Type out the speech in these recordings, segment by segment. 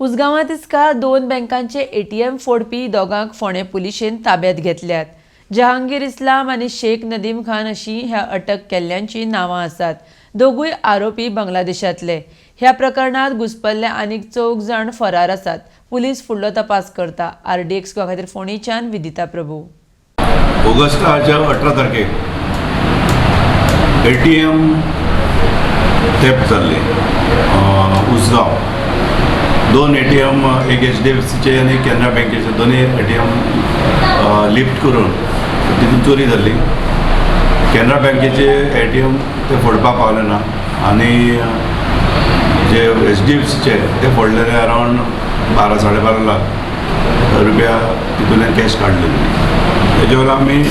उसगांवां तिस्कार 2 बँकांचे एटीएम फोडपी दोगांक फोंडे पुलिशेन ताब्यात घेतल्यात। जहांगीर इस्लाम आनी शेख नदीम खान अशी ह्या अटक केल्ल्यांची नांवां आसात। दोगूय आरोपी बांगलादेशांतले। ह्या प्रकरणात घुसपल्ले आनीक 4 जाण फरार आसात। पुलीस फुडलो तपास करता। RDX खातीर फोंडेच्यान विदिता प्रभू। ऑगस्टाच्या 18 तारखेक एटीएम थेफ्ट जाल्ले उसगांव। 2 एटीएम, एक HDFCचे आनी कॅनरा बँकेचे दोनूय एटीएम लिफ्ट करून तितून चोरी जाल्ली। कॅनरा बँकेचे एटीएम ते फोडपाक पावले ना आनी जे HDFCचे ते फोडलेले अरावंड 12-12.5 लाख रुपया तितूंतल्यान कॅश काडलेली। तेजे वेळार आमी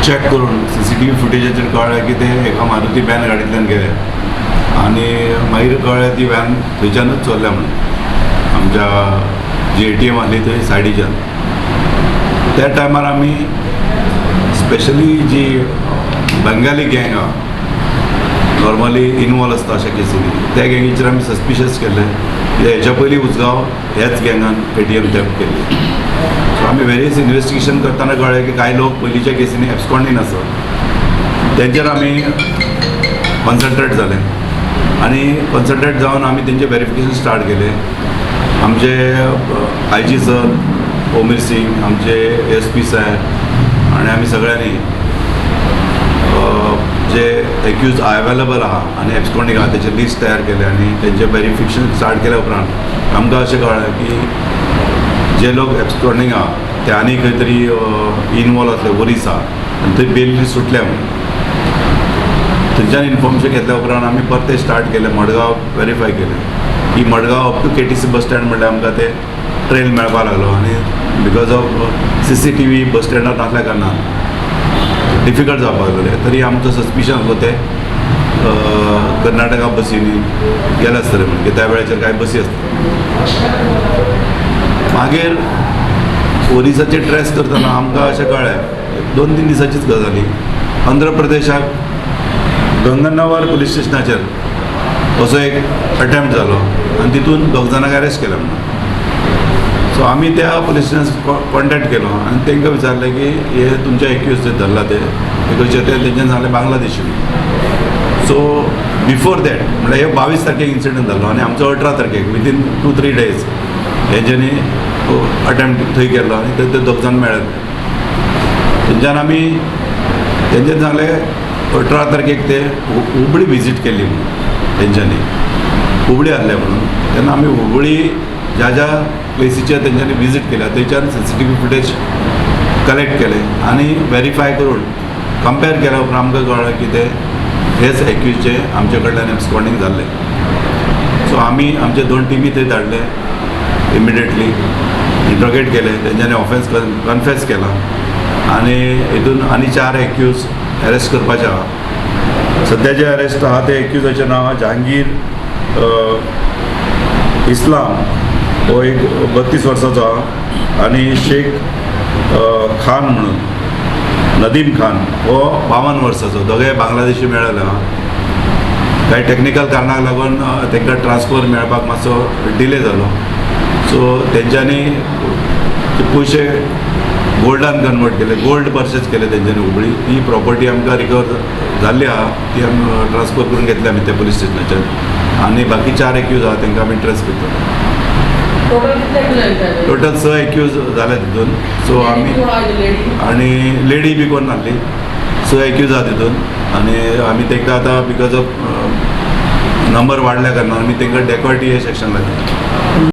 चॅक करून CCTV फुटेजाचेर कळ्ळें की ते एका मारुती व्हॅन गाडयेंतल्यान गेले आनी मागीर कळ्ळें ती व्हॅन थंयच्यानूच चल्ल्या म्हणून आमच्या जी एटीएम आसली थंय सायडीच्यान। त्या टायमार आमी स्पेशली जी बंगाली गँग आहा नॉर्मली इनवॉल्व आसता अशा केसींनी, त्या गँगीचेर आमी सस्पिशियस केल्ले कित्याक हेच्या पयलीं उसगांव ह्याच गँगान एटीएम थेफ्ट केल्ली। सो आमी वेरियस इन्वेस्टिगेशन करतना कळ्ळें की कांय लोक पयलींच्या केसींनी एब्सकॉंडींग आसा। तेंचेर आमी कॉन्सन्ट्रेट जाले आनी कॉन्सन्ट्रेट जावन आमी तेंचें वेरिफिकेशन स्टार्ट केलें। आमचे IG सर, ओमीर सिंग, आमचे SP साहेब आनी आमी सगळ्यांनी जे एक्यूज अवेलेबल आहा आनी एब्सकॉंडींग आहा तेचे लिस्ट तयार केले आनी तेंचे वेरिफिकेशन स्टार्ट केल्या उपरांत आमकां अशें कळ्ळें की जे लोक एब्सकॉंडींग आहा ते आनी खंय तरी इनवॉल्व आसले ओरिसा आनी थंय बेली सुटल्या म्हणून। थंयच्यान इन्फॉर्मेशन घेतल्या उपरांत आमी परते स्टार्ट केले, मडगांव वेरीफाय केलें की Madgaon up to KTC bus stand म्हणल्यार आमकां ते ट्रेन मेळपाक लागलो आनी बिकॉज ऑफ CCTV बस स्टँडार नासल्या कारणान डिफिकल्ट जावपाक लागलें। तरी आमचो सस्पिशन आसलो ते कर्नाटका बसींनी गेले आसतले म्हणून की त्या वेळाचेर कांय बसी आसता। मागीर ओरिसाचे ट्रेस करतना आमकां अशें कळ्ळें 2-3 दिसांचीच गजाली आंध्र प्रदेशाक गंगन्नावर पुलीस स्टेशनाचेर असो एक अटेम्प्ट जालो आनी तितून 2 जाणांक अरेस्ट केले म्हणून। सो आमी त्या पुलीस स्टेशनाक कॉन्टेक्ट केलो आनी तांकां विचारलें की हे तुमचे एक्यूज जे धरला ते खंयचे ते तेंच्यान सांगलें बांगलादेशी। सो बिफोर दॅट म्हणल्यार हे 22 तारखेक इन्सिडंट जालो आनी आमचो 18 तारखेक विदीन 2-3 डेज हेंच्यांनी अटेम्प्ट थंय केलो आनी ते 2 जाण मेळ्ळे। थंयच्यान आमी तेंच्यान सांगलें 18 तारखेक ते हुबळी विजीट केली म्हणून तेंच्यांनी हुबळी आहले म्हणून। तेन्ना आमी हुबळी ज्या ज्या प्लेसीचेर तेंच्यांनी विजीट केल्या थंयच्यान CCTV फुटेज कलेक्ट केलें आनी वेरीफाय करून कंपेर केल्या उपरांत आमकां कळ्ळें की ते हेच एक्यूजचे आमचे कडल्यान एब्सकॉंडींग जाल्ले। सो आमी आमचे 2 टिमी थंय धाडले, इमिडिएटली इंट्रोगेट केले, तेंच्यांनी ऑफेन्स कन्फेस केला आनी हितून आनी 4 एक्यूज अरेस्ट करपाचे आहा। सद्याचे अरेस्ट आहा ते एक्यूजाचें नांव आहा जहांगीर इस्लाम, हो एक 32 वर्सांचो आहा आनी शेख खान म्हणून नदीम खान हो 52 वर्सांचो। दोगांय बांगलादेशी मेळ्ळेले आहा। कांय टॅक्निकल कारणाक लागून तांकां ट्रान्सफर मेळपाक मातसो डिले जालो। सो तेंच्यांनी पयशे गोल्डान कन्वर्ट केले, गोल्ड परचेज केले तेंच्यांनी हुबळी। ती प्रॉपर्टी आमकां रिकवर जाल्ली आहा, ती आमी ट्रान्सफर करून घेतली आमी त्या पुलीस स्टेशनाचेर आनी बाकी 4 एक्यूज आहा तांकां आमी ट्रेस करता। टोटल 6 एक्यूज जाले तितून। सो आमी आनी लेडी बी कोण नासली, 6 एक्यूज आहा तितून आनी आमी तांकां आतां बिकॉज ऑफ नंबर वाडल्या कारणान आमी तांकां डेकॉर्टी हे सेक्शन लागले।